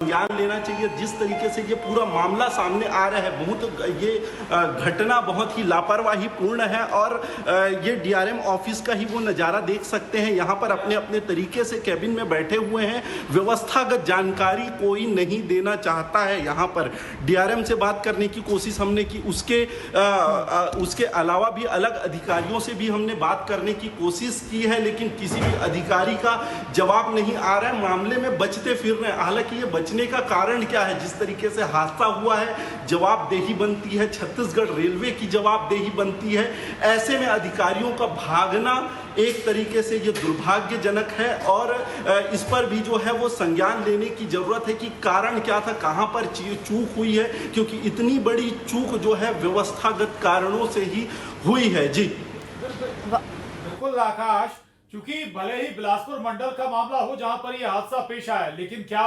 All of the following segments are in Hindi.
संज्ञान लेना चाहिए। जिस तरीके से ये पूरा मामला सामने आ रहा है, ये घटना बहुत ही लापरवाही पूर्ण है और ये डीआरएम ऑफिस का ही वो नज़ारा देख सकते हैं। यहाँ पर अपने अपने तरीके से कैबिन में बैठे हुए हैं, व्यवस्थागत जानकारी कोई नहीं देना चाहता है। यहाँ पर डीआरएम से बात करने की कोशिश हमने की, उसके अलावा भी अलग अधिकारियों से भी हमने बात करने की कोशिश की है, लेकिन किसी भी अधिकारी का जवाब नहीं आ रहा है। मामले में बचते फिर रहे हैं। हालांकि ये बचने का कारण क्या है? जिस तरीके से हादसा हुआ है, जवाबदेही बनती है, छत्तीसगढ़ रेलवे की जवाबदेही बनती है। ऐसे में अधिकारियों का भागना एक तरीके से ये दुर्भाग्यजनक है और इस पर भी जो है वो संज्ञान लेने की जरूरत है कि कारण क्या था, कहां पर चूक हुई है, क्योंकि इतनी बड़ी चूक जो है व्यवस्थागत कारणों से ही हुई है। जी बिल्कुल आकाश, क्योंकि भले ही बिलासपुर मंडल का मामला हो जहां पर यह हादसा पेश आया, लेकिन क्या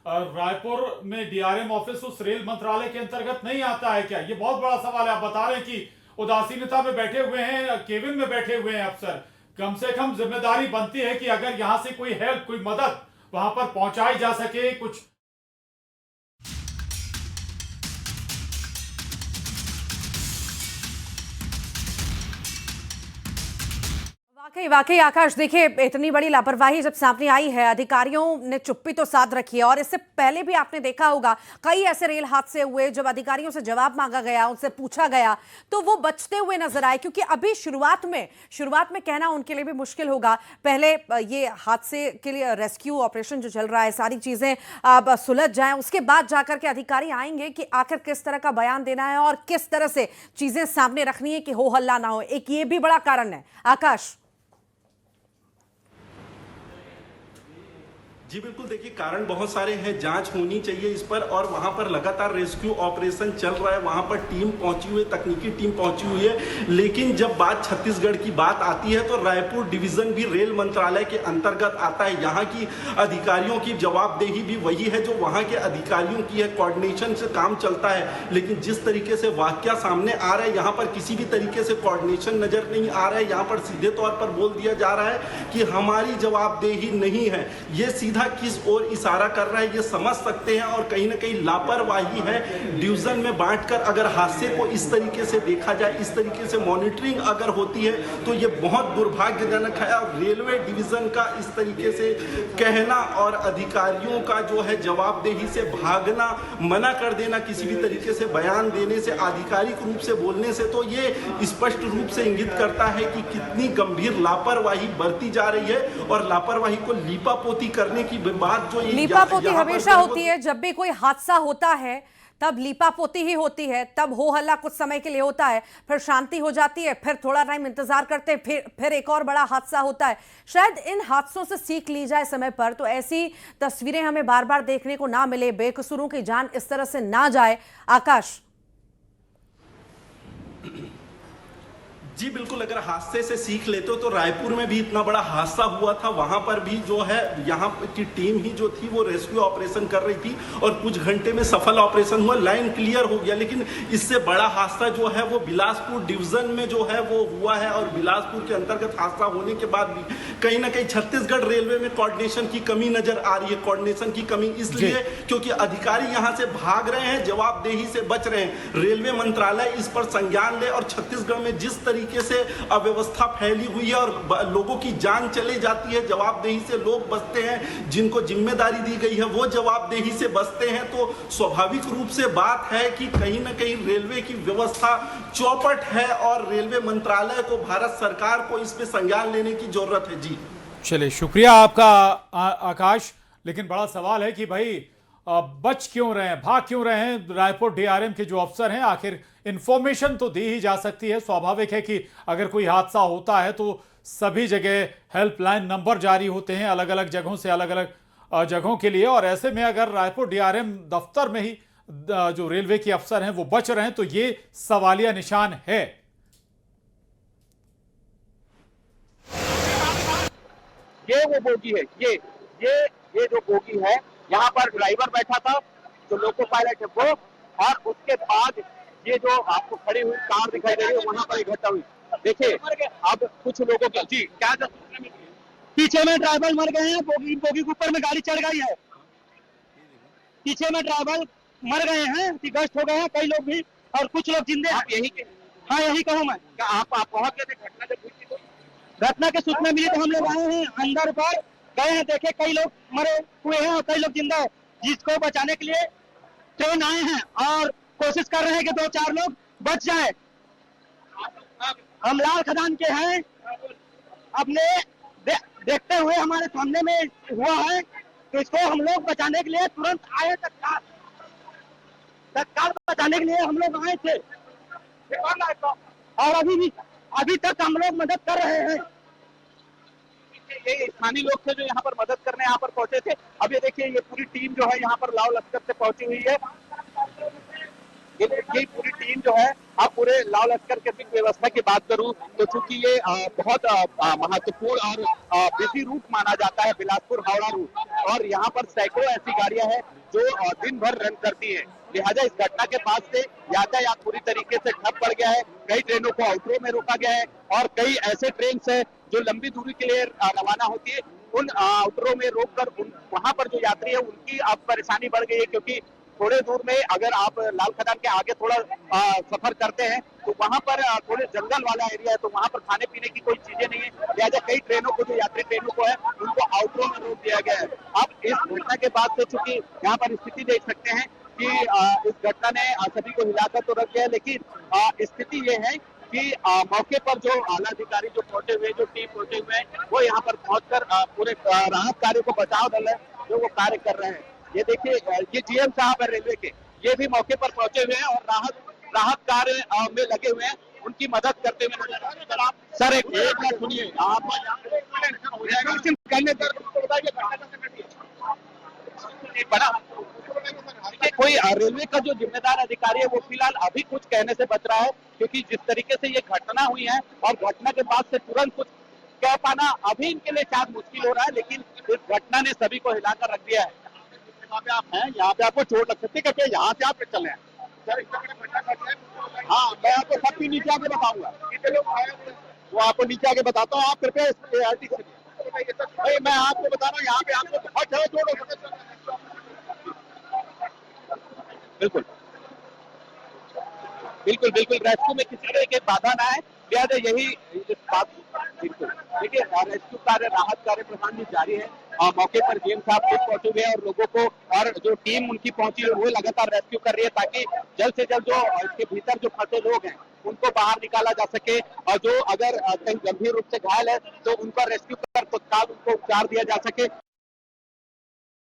रायपुर में डीआरएम ऑफिस उस रेल मंत्रालय के अंतर्गत नहीं आता है क्या? ये बहुत बड़ा सवाल है। आप बता रहे हैं कि उदासीनता में बैठे हुए हैं, केबिन में बैठे हुए हैं अफसर। कम से कम जिम्मेदारी बनती है कि अगर यहां से कोई हेल्प, कोई मदद वहां पर पहुंचाई जा सके। कुछ वाकई आकाश, देखिए इतनी बड़ी लापरवाही जब सामने आई है, अधिकारियों ने चुप्पी तो साध रखी है। और इससे पहले भी आपने देखा होगा कई ऐसे रेल हादसे हुए जब अधिकारियों से जवाब मांगा गया, उनसे पूछा गया तो वो बचते हुए नजर आए। क्योंकि अभी शुरुआत में कहना उनके लिए भी मुश्किल होगा। पहले ये हादसे के लिए रेस्क्यू ऑपरेशन जो चल रहा है, सारी चीजें अब सुलझ जाएं, उसके बाद जाकर के अधिकारी आएंगे कि आखिर किस तरह का बयान देना है और किस तरह से चीजें सामने रखनी है कि हो हल्ला ना हो। एक ये भी बड़ा कारण है आकाश। जी बिल्कुल, देखिए कारण बहुत सारे हैं, जांच होनी चाहिए इस पर और वहां पर लगातार रेस्क्यू ऑपरेशन चल रहा है। वहां पर टीम पहुंची हुई है, तकनीकी टीम पहुंची हुई है। लेकिन जब बात छत्तीसगढ़ की बात आती है तो रायपुर डिवीजन भी रेल मंत्रालय के अंतर्गत आता है। यहाँ की अधिकारियों की जवाबदेही भी वही है जो वहाँ के अधिकारियों की है, कोऑर्डिनेशन से काम चलता है। लेकिन जिस तरीके से वाकया सामने आ रहा है, यहाँ पर किसी भी तरीके से कोऑर्डिनेशन नजर नहीं आ रहा है। यहाँ पर सीधे तौर पर बोल दिया जा रहा है कि हमारी जवाबदेही नहीं है। ये सीधा किस ओर इशारा कर रहा है ये समझ सकते हैं और कहीं ना कहीं लापरवाही है। डिवीजन में बांटकर अगर हादसे को इस तरीके से देखा जाए, इस तरीके से मॉनिटरिंग अगर होती है तो ये बहुत दुर्भाग्यजनक है। और रेलवे डिवीजन का इस तरीके से कहना और अधिकारियों का जो है जवाबदेही से भागना, मना कर देना किसी भी तरीके से बयान देने से, आधिकारिक रूप से बोलने से, तो ये स्पष्ट रूप से इंगित करता है कि कितनी गंभीर लापरवाही बरती जा रही है। और लापरवाही को लीपापोती करने की बात जो लीपापोती हमेशा होती है। जब भी कोई हादसा होता है तब लीपापोती ही होती है, तब हो हल्ला कुछ समय के लिए होता है, फिर शांति हो जाती है, फिर थोड़ा टाइम इंतजार करते हैं, फिर एक और बड़ा हादसा होता है। शायद इन हादसों से सीख ली जाए समय पर, तो ऐसी तस्वीरें हमें बार बार देखने को ना मिले, बेकसूरों की जान इस तरह से ना जाए। आकाश जी बिल्कुल, अगर हादसे से सीख लेते हो तो रायपुर में भी इतना बड़ा हादसा हुआ था, वहां पर भी जो है यहाँ की टीम ही जो थी वो रेस्क्यू ऑपरेशन कर रही थी और कुछ घंटे में सफल ऑपरेशन हुआ, लाइन क्लियर हो गया। लेकिन इससे बड़ा हादसा जो है वो बिलासपुर डिवीजन में जो है वो हुआ है। और बिलासपुर के अंतर्गत हादसा होने के बाद भी कहीं ना कहीं छत्तीसगढ़ रेलवे में कोऑर्डिनेशन की कमी नजर आ रही है। कोऑर्डिनेशन की कमी इसलिए क्योंकि अधिकारी यहाँ से भाग रहे हैं, जवाबदेही से बच रहे हैं। रेलवे मंत्रालय इस पर संज्ञान ले और छत्तीसगढ़ में जिस तरीके से अव्यवस्था फैली हुई है और लोगों की जान चली जाती है, जवाबदेही से लोग बचते हैं, जिनको जिम्मेदारी दी गई है वो जवाबदेही से बचते हैं, तो स्वाभाविक रूप से बात है कि कहीं ना कहीं रेलवे की व्यवस्था चौपट है और रेलवे मंत्रालय को, भारत सरकार को इस पे संज्ञान लेने की जरूरत है। जी चलिए, शुक्रिया आपका आकाश। लेकिन बड़ा सवाल है कि भाई बच क्यों रहे हैं, भाग क्यों रहे हैं रायपुर डीआरएम के जो अफसर हैं? आखिर इंफॉर्मेशन तो दी ही जा सकती है। स्वाभाविक है कि अगर कोई हादसा होता है तो सभी जगह हेल्पलाइन नंबर जारी होते हैं, अलग अलग जगहों से अलग अलग जगहों के लिए। और ऐसे में अगर रायपुर डीआरएम दफ्तर में ही जो रेलवे के अफसर हैं वो बच रहे हैं तो ये सवालिया निशान है। ये वो बोगी है, ये जो बोगी है, यहाँ पर ड्राइवर बैठा था, जो लोको पायलट है वो, और उसके बाद ये जो आपको खड़ी हुई कार दिखाई दे रही है वहां पर एक घटना हुई। देखिए अब कुछ लोगों का जी क्या पीछे में ड्राइवर मर गए हैं, बोगी के ऊपर में गाड़ी चढ़ गई है। पीछे में ड्राइवर मर गए हैं, क्षतिग्रस्त हो गए हैं कई लोग भी, और कुछ लोग जिंदे हैं। आप यही के हाँ, यही कहूँ मैं। क्या आप पहुंच गए थे घटना जब हुई थी तो? घटना के सूचना मिली तो हम लोग आए हैं अंदर पर, गए हैं, देखे कई लोग मरे हुए हैं और कई लोग जिंदा है, जिसको बचाने के लिए ट्रेन आए हैं और कोशिश कर रहे हैं कि 2-4 लोग बच जाए। हम लाल खदान के हैं, अपने देखते हुए हमारे सामने में हुआ है, तो इसको हम लोग बचाने के लिए तुरंत आए, तत्काल बचाने के लिए हम लोग आए थे, और अभी तक हम लोग मदद कर रहे हैं। ये स्थानीय लोग थे जो यहाँ पर मदद करने यहाँ पर पहुंचे थे। अब ये देखिए, ये पूरी टीम जो है यहाँ पर लाव लश्कर से पहुंची हुई है। ये पूरी टीम जो है, अब पूरे लाव लश्कर के व्यवस्था की बात करूं तो चूंकि ये बहुत महत्वपूर्ण और बिजी रूट माना जाता है, बिलासपुर हावड़ा रूट, और यहाँ पर सैकड़ों ऐसी गाड़ियां हैं जो दिन भर रन करती हैं। लिहाजा इस घटना के बाद से यातायात पूरी तरीके से ठप पड़ गया है। कई ट्रेनों को आउटरो में रोका गया है और कई ऐसे ट्रेन है जो लंबी दूरी के लिए रवाना होती है, उन आउटरो में रोककर वहां पर जो यात्री है उनकी अब परेशानी बढ़ गई है, क्योंकि थोड़े दूर में अगर आप लाल खदान के आगे थोड़ा सफर करते हैं तो वहां पर थोड़े जंगल वाला एरिया है, तो वहां पर खाने पीने की कोई चीजें नहीं है। लिहाजा कई ट्रेनों को, जो यात्री ट्रेनों को है, उनको आउटरो में रोक दिया गया है। अब इस घटना के बाद से चूंकि यहाँ पर स्थिति देख सकते हैं कि इस घटना ने सभी को हिलाकर तो रख दिया है, लेकिन स्थिति ये है कि मौके पर जो आला अधिकारी जो पहुंचे हुए, जो टीम पहुंचे हुए हैं, वो यहाँ पर पहुंचकर पूरे राहत कार्य को, बचाव दल है जो वो कार्य कर रहे हैं। ये देखिए, ये जीएम साहब है रेलवे के, ये भी मौके पर पहुंचे हुए हैं और राहत कार्य में लगे हुए हैं, उनकी मदद करते हुए नजर आ रहे हैं। सर एक बात सुनिए, आप कोई रेलवे का जो जिम्मेदार अधिकारी है वो फिलहाल अभी कुछ कहने से बच रहा है, क्योंकि जिस तरीके से ये घटना हुई है और घटना के बाद से तुरंत कुछ कह पाना अभी इनके लिए शायद मुश्किल हो रहा है, लेकिन इस घटना ने सभी को हिलाकर रख दिया है। यहाँ पे आप हैं, यहाँ पे आपको चोट लग सकती है, कृपया यहाँ से आप चले हैं। हाँ, मैं आपको सबकी नीचे आके बताऊंगा, वो आपको नीचे आके बताता हूँ। आप कृपया भाई, मैं आपको बता रहा हूँ, यहाँ पे आपको बहुत ज्यादा चोट हो सकती है। बिल्कुल बिल्कुल बिल्कुल, रेस्क्यू में किसी तरह की बाधा ना है, लिहाजा यही इस बात। बिल्कुल देखिए, रेस्क्यू कार्य, राहत कार्य प्रधान जी जारी है। मौके पर जीएम साहब खुद पहुंचे हुए हैं और लोगों को, और जो टीम उनकी पहुंची है वो लगातार रेस्क्यू कर रही है, ताकि जल्द से जल्द जो इसके भीतर जो फंसे लोग हैं उनको बाहर निकाला जा सके, और जो अगर कहीं गंभीर रूप से घायल है तो उनका रेस्क्यू कर तत्काल उनको उपचार दिया जा सके।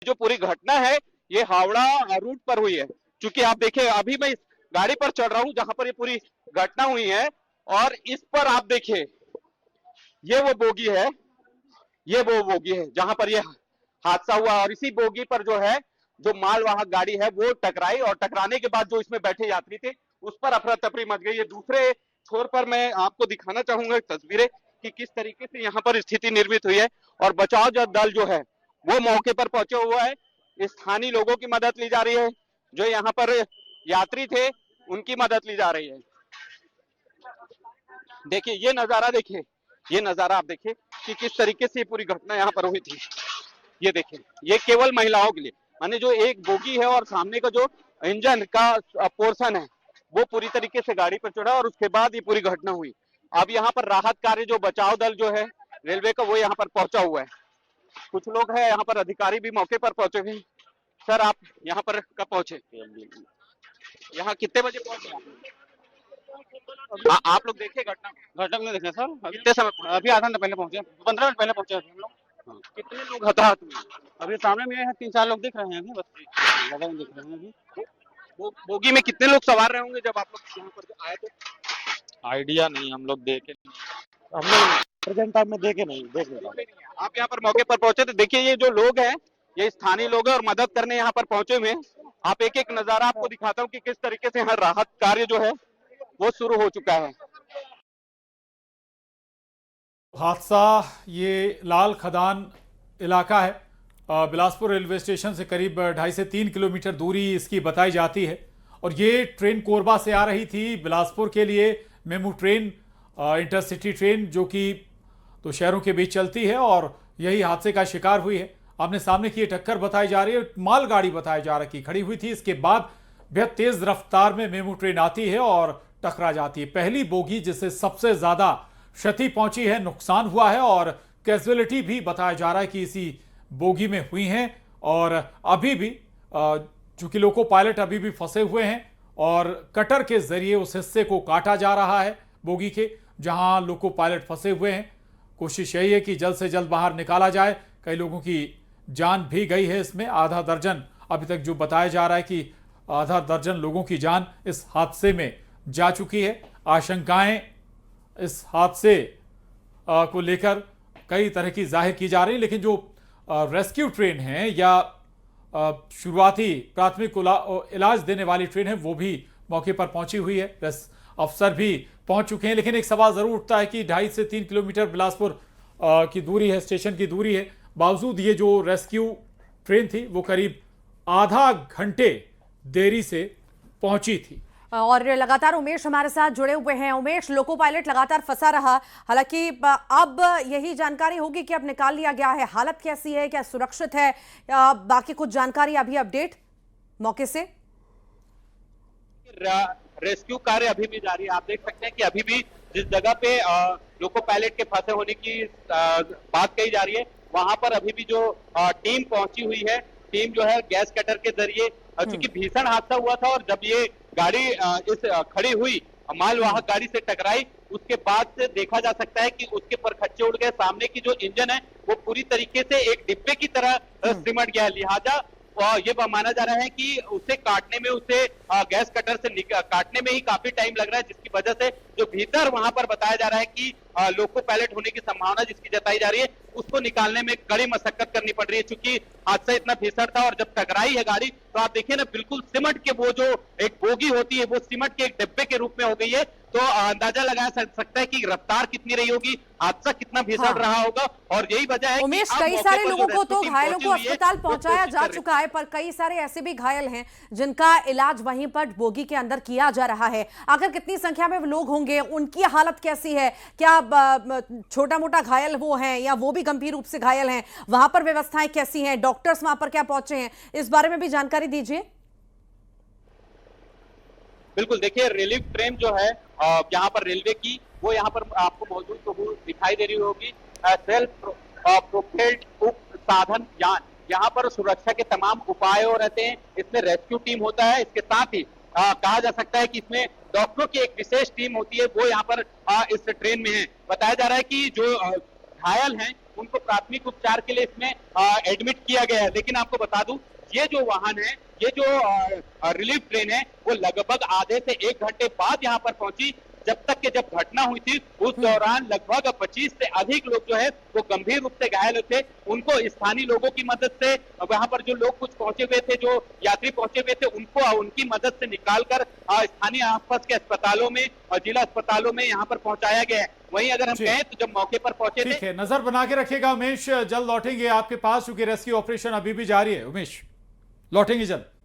जो पूरी घटना है ये हावड़ा रूट पर हुई है। चूंकि आप देखिए, अभी मैं इस गाड़ी पर चढ़ रहा हूं जहां पर ये पूरी घटना हुई है, और इस पर आप देखिए, ये वो बोगी है, ये वो बोगी है जहां पर ये हादसा हुआ, और इसी बोगी पर जो है, जो मालवाहक गाड़ी है वो टकराई, और टकराने के बाद जो इसमें बैठे यात्री थे उस पर अफरा तफरी मच गई। ये दूसरे छोर पर मैं आपको दिखाना चाहूंगा तस्वीरें कि किस तरीके से यहाँ पर स्थिति निर्मित हुई है, और बचाव दल जो है वो मौके पर पहुंचे हुआ है। स्थानीय लोगों की मदद ली जा रही है, जो यहाँ पर यात्री थे उनकी मदद ली जा रही है। देखिए ये नजारा, देखिए ये नजारा आप देखिए कि किस तरीके से पूरी घटना यहाँ पर हुई थी। ये देखिए, ये केवल महिलाओं के लिए, माने जो एक बोगी है और सामने का जो इंजन का पोर्शन है वो पूरी तरीके से गाड़ी पर चढ़ा, और उसके बाद ये पूरी घटना हुई। अब यहाँ पर राहत कार्य, जो बचाव दल जो है रेलवे का, वो यहाँ पर पहुंचा हुआ है। कुछ लोग हैं यहाँ पर, अधिकारी भी मौके पर पहुंचे हुए। सर आप यहाँ पर कब पहुंचे? यहाँ कितने बजे पहुंचे? आप लोग देखे घटना में देखे सर? कितने समय? अभी आधा घंटा पहले पहुंचे, 15 मिनट पहले पहुंचे हम लोग। कितने लोग हताहत हुए? अभी सामने में है 3-4 लोग दिख रहे हैं, अभी बस ज्यादा नहीं दिख रहे हैं अभी। बोगी में कितने लोग सवार रहे होंगे जब आप लोग यहाँ पर आए थे? आइडिया नहीं, हम लोग देखे, हम लोग प्रेजेंट टाइम में देखे नहीं, देख नहीं। आप यहाँ पर मौके पर पहुंचे थे। देखिए ये जो लोग हैं ये स्थानीय लोग हैं और मदद करने यहाँ पर पहुंचे हुए हैं। आप एक एक नजारा आपको दिखाता हूँ कि किस तरीके से यहाँ राहत कार्य जो है वो शुरू हो चुका है। हादसा ये लाल खदान इलाका है, बिलासपुर रेलवे स्टेशन से करीब 2.5 से 3 किलोमीटर दूरी इसकी बताई जाती है, और ये ट्रेन कोरबा से आ रही थी बिलासपुर के लिए। मेमू ट्रेन, इंटरसिटी ट्रेन जो कि दो शहरों के बीच चलती है, और यही हादसे का शिकार हुई है। आमने सामने की ये टक्कर बताई जा रही है, मालगाड़ी बताई जा रही खड़ी हुई थी। इसके बाद बेहद तेज रफ्तार में मेमू ट्रेन आती है और टकरा जाती है। पहली बोगी जिससे सबसे ज्यादा क्षति पहुंची है, नुकसान हुआ है और कैजुअलिटी भी बताया जा रहा है कि इसी बोगी में हुई हैं। और अभी भी चूंकि लोको पायलट अभी भी फंसे हुए हैं और कटर के जरिए उस हिस्से को काटा जा रहा है बोगी के, जहां लोको पायलट फंसे हुए हैं। कोशिश यही है कि जल्द से जल्द बाहर निकाला जाए। कई लोगों की जान भी गई है इसमें, आधा दर्जन अभी तक जो बताया जा रहा है कि आधा दर्जन लोगों की जान इस हादसे में जा चुकी है। आशंकाएं इस हादसे को लेकर कई तरह की जाहिर की जा रही है, लेकिन जो रेस्क्यू ट्रेन है या शुरुआती प्राथमिक इलाज देने वाली ट्रेन है वो भी मौके पर पहुंची हुई है। अफसर भी पहुंच चुके हैं, लेकिन एक सवाल जरूर उठता है कि 2.5 से 3 किलोमीटर बिलासपुर की दूरी है, स्टेशन की दूरी है, बावजूद ये जो रेस्क्यू ट्रेन थी वो करीब आधा घंटे देरी से पहुंची थी। और लगातार उमेश हमारे साथ जुड़े हुए हैं। उमेश, लोको पायलट लगातार फंसा रहा, हालांकि अब यही जानकारी होगी कि अब निकाल लिया गया है। हालत कैसी है, क्या सुरक्षित है, बाकी कुछ जानकारी अभी अपडेट मौके से? रेस्क्यू कार्य अभी भी जारी है। आप देख सकते हैं कि अभी भी जिस जगह पे लोको पायलट के फंसे होने की बात कही जा रही है, वहां पर अभी भी जो टीम पहुंची हुई है, टीम जो है गैस कटर के जरिए, चूंकि भीषण हादसा हुआ था और जब ये गाड़ी इस खड़ी हुई मालवाहक गाड़ी से टकराई, उसके बाद से देखा जा सकता है कि उसके परखच्चे उड़ गए। सामने की जो इंजन है वो पूरी तरीके से एक डिब्बे की तरह सिमट गया। लिहाजा ये माना जा रहा है कि उसे काटने में, उसे गैस कटर से काटने में ही काफी टाइम लग रहा है, जिसकी वजह से जो भीतर वहां पर बताया जा रहा है कि लोको पायलट होने की संभावना जिसकी जताई जा रही है, उसको निकालने में कड़ी मशक्कत करनी पड़ रही है। चूंकि हादसा इतना भीषण था और जब टकराई है गाड़ी तो आप देखिए ना, बिल्कुल सिमट के वो जो एक बोगी होती है वो सिमट के एक डिब्बे के रूप में हो गई है। तो अंदाजा लगाया सकता है कि रफ्तार कितनी रही होगी, हादसा कितना भीषण रहा होगा, और यही वजह है उमेश, कि कई सारे लोगों को तो घायलों को अस्पताल पहुंचाया जा चुका है, पर कई सारे ऐसे भी घायल हैं जिनका इलाज वहीं पर बोगी के अंदर किया जा रहा है। आखिर कितनी संख्या में लोग होंगे, उनकी हालत कैसी है, क्या छोटा मोटा घायल वो हैं या वो भी गंभीर रूप से घायल हैं, वहां पर व्यवस्थाएं कैसी हैं, डॉक्टर्स वहां पर क्या पहुंचे हैं, इस बारे में भी जानकारी दीजिए। बिल्कुल, देखिए रिलीफ ट्रेन जो है यहाँ पर रेलवे की, वो यहाँ पर आपको मौजूद तो दिखाई दे रही होगी। सेल्फ प्रोपेल्ड उप साधन यान, यहाँ पर सुरक्षा के तमाम उपाय रहते हैं। इसमें रेस्क्यू टीम होता है, इसके साथ ही कहा जा सकता है कि इसमें डॉक्टरों की एक विशेष टीम होती है, वो यहाँ पर इस ट्रेन में है। बताया जा रहा है कि जो घायल हैं उनको प्राथमिक उपचार के लिए इसमें एडमिट किया गया है। लेकिन आपको बता दूं, ये जो वाहन है, ये जो रिलीफ ट्रेन है, वो लगभग आधे से 1 घंटे बाद यहाँ पर पहुंची। जब तक के जब घटना हुई थी उस दौरान लगभग 25 से अधिक लोग जो है वो गंभीर रूप से घायल थे। उनको स्थानीय लोगों की मदद से, वहां पर जो लोग कुछ पहुंचे हुए थे, जो यात्री पहुंचे हुए थे, उनको उनकी मदद से निकालकर स्थानीय आसपास के अस्पतालों में और जिला अस्पतालों में यहाँ पर पहुंचाया गया है। वहीं अगर हम कहें तो जब मौके पर पहुंचे थे, ठीक है, नजर बना के रखिएगा उमेश, जल्द लौटेंगे आपके पास क्योंकि रेस्क्यू ऑपरेशन अभी भी जारी है। उमेश, लौटेंगे जल्द।